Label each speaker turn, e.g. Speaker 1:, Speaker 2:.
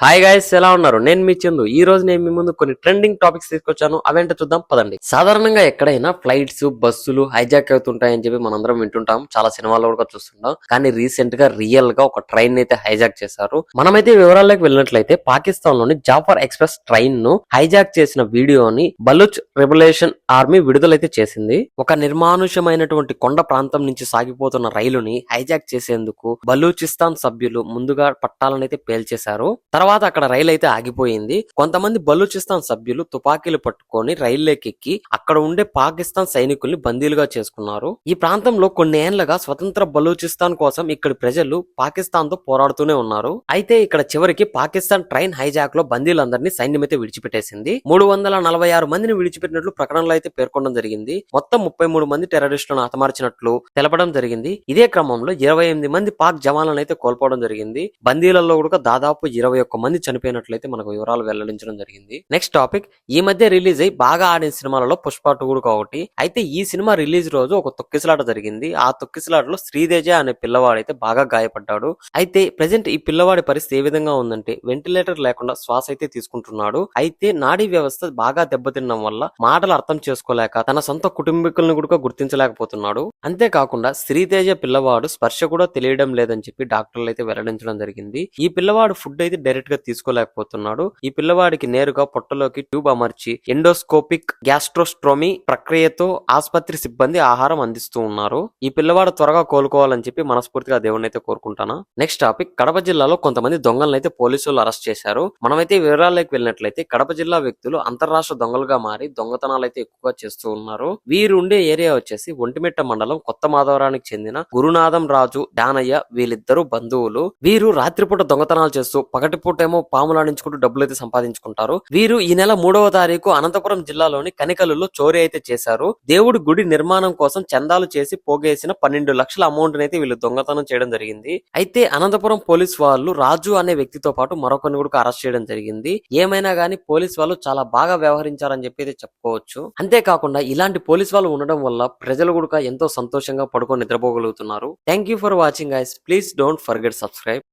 Speaker 1: Hi guys, ఎలా ఉన్నారు? నేను మీ చందు. ఈ రోజు నేను మీ ముందు కొన్ని ట్రెండింగ్ టాపిక్స్ తీసుకొచ్చాను. అవేంటో చూద్దాం పదండి. సాధారణంగా ఎక్కడైనా ఫ్లైట్స్, బస్సులు హైజాక్ అవుతుంటాయని చెప్పి మనందరం వింటుంటాం. చాలా సినిమాల్లో కూడా చూస్తుంటాం. కానీ రీసెంట్ గా రియల్ గా ఒక ట్రైన్ అయితే హైజాక్ చేశారు. మనమైతే వివరాల్లోకి వెళ్ళినట్లయితే పాకిస్తాన్ లోని జాఫర్ ఎక్స్ప్రెస్ ట్రైన్ ను హైజాక్ చేసిన వీడియోని బలూచ్ రెబల్యూషన్ ఆర్మీ విడుదలైతే చేసింది. ఒక నిర్మానుష్యమైనటువంటి కొండ ప్రాంతం నుంచి సాగిపోతున్న రైలుని హైజాక్ చేసేందుకు బలూచిస్తాన్ సభ్యులు ముందుగా పట్టాలనైతే పేల్చేశారు. తర్వాత అక్కడ రైలు అయితే ఆగిపోయింది. కొంతమంది బలూచిస్తాన్ సభ్యులు తుపాకీలు పట్టుకొని రైల్లోకెక్కి అక్కడ ఉండే పాకిస్తాన్ సైనికుల్ని బందీలుగా చేసుకున్నారు. ఈ ప్రాంతంలో కొన్ని ఏళ్లుగా స్వతంత్ర బలూచిస్తాన్ కోసం ఇక్కడి ప్రజలు పాకిస్తాన్ తో పోరాడుతూనే ఉన్నారు. అయితే ఇక్కడ చివరికి పాకిస్తాన్ ట్రైన్ హైజాక్ లో బందీలందరినీ సైన్యం అయితే విడిచిపెట్టేసింది. 346 మందిని విడిచిపెట్టినట్లు ప్రకటనలో అయితే పేర్కొనడం జరిగింది. మొత్తం 33 మంది టెర్రరిస్టులను హతమార్చినట్లు తెలపడం జరిగింది. ఇదే క్రమంలో 28 మంది పాక్ జవాన్లను అయితే కోల్పోవడం జరిగింది. బందీలలో కూడా దాదాపు 21 మంది చనిపోయినట్లయితే మనకు వివరాలు వెల్లడించడం జరిగింది. నెక్స్ట్ టాపిక్, ఈ మధ్య రిలీజ్ అయ్యి బాగా ఆడిన సినిమాలలో పుష్ప 2 కూడా ఒకటి. అయితే ఈ సినిమా రిలీజ్ రోజు ఒక తొక్కిసలాట జరిగింది. ఆ తొక్కిసలాటలో శ్రీతేజ అనే పిల్లవాడు అయితే బాగా గాయపడ్డాడు. అయితే ప్రెసెంట్ ఈ పిల్లవాడి పరిస్థితి ఏ విధంగా ఉందంటే వెంటిలేటర్ లేకుండా శ్వాస అయితే తీసుకుంటున్నాడు. అయితే నాడీ వ్యవస్థ బాగా దెబ్బతినడం వల్ల మాటలు అర్థం చేసుకోలేక తన సొంత కుటుంబీకులను కూడా గుర్తించలేకపోతున్నాడు. అంతేకాకుండా శ్రీతేజ పిల్లవాడు స్పర్శ కూడా తెలియడం లేదని చెప్పి డాక్టర్లు అయితే వెల్లడించడం జరిగింది. ఈ పిల్లవాడు ఫుడ్ అయితే డైరెక్ట్ గా తీసుకోలేకపోతున్నాడు. ఈ పిల్లవాడికి నేరుగా పొట్టలోకి ట్యూబ్ అమర్చి ఎండోస్కోపిక్ గ్యాస్ట్రోస్ట్రోమీ ప్రక్రియతో ఆసుపత్రి సిబ్బంది ఆహారం అందిస్తూ ఉన్నారు. ఈ పిల్లవాడు త్వరగా కోలుకోవాలని చెప్పి మనస్ఫూర్తిగా దేవుడిని అయితే కోరుకుంటాను. నెక్స్ట్ టాపిక్, కడప జిల్లాలో కొంతమంది దొంగలను అయితే పోలీసులు అరెస్ట్ చేశారు. మనమైతే వివరాల్లోకి వెళ్ళినట్లయితే కడప జిల్లా వ్యక్తులు అంతర్రాష్ట్ర దొంగలుగా మారి దొంగతనాలు అయితే ఎక్కువగా చేస్తూ ఉన్నారు. వీరు ఉండే ఏరియా వచ్చేసి ఒంటిమిట్ట మండలం కొత్త మాధవరానికి చెందిన గురునాథం రాజు, దానయ్య వీళ్ళిద్దరు బంధువులు. వీరు రాత్రిపూట దొంగతనాలు చేస్తూ పగటిపూట ఏమో పాములాడించుకుంటూ డబ్బులు అయితే సంపాదించుకుంటారు. వీరు ఈ నెల 3వ తారీఖు అనంతపురం జిల్లాలోని కనికలులో చోరీ అయితే చేశారు. దేవుడి గుడి నిర్మాణం కోసం చందాలు చేసి పోగేసిన 12 లక్షల అమౌంట్ అయితే వీళ్ళు దొంగతనం చేయడం జరిగింది. అయితే అనంతపురం పోలీస్ వాళ్ళు రాజు అనే వ్యక్తితో పాటు మరొకరిని కూడా అరెస్ట్ చేయడం జరిగింది. ఏమైనా గానీ పోలీస్ వాళ్ళు చాలా బాగా వ్యవహరించారని చెప్పి అయితే చెప్పుకోవచ్చు. అంతేకాకుండా ఇలాంటి పోలీస్ వాళ్ళు ఉండడం వల్ల ప్రజలు కూడా ఎంతో సంతోషంగా పడుకొని నిద్రపోగలుగుతున్నారు. Thank you for watching guys. Please don't forget subscribe.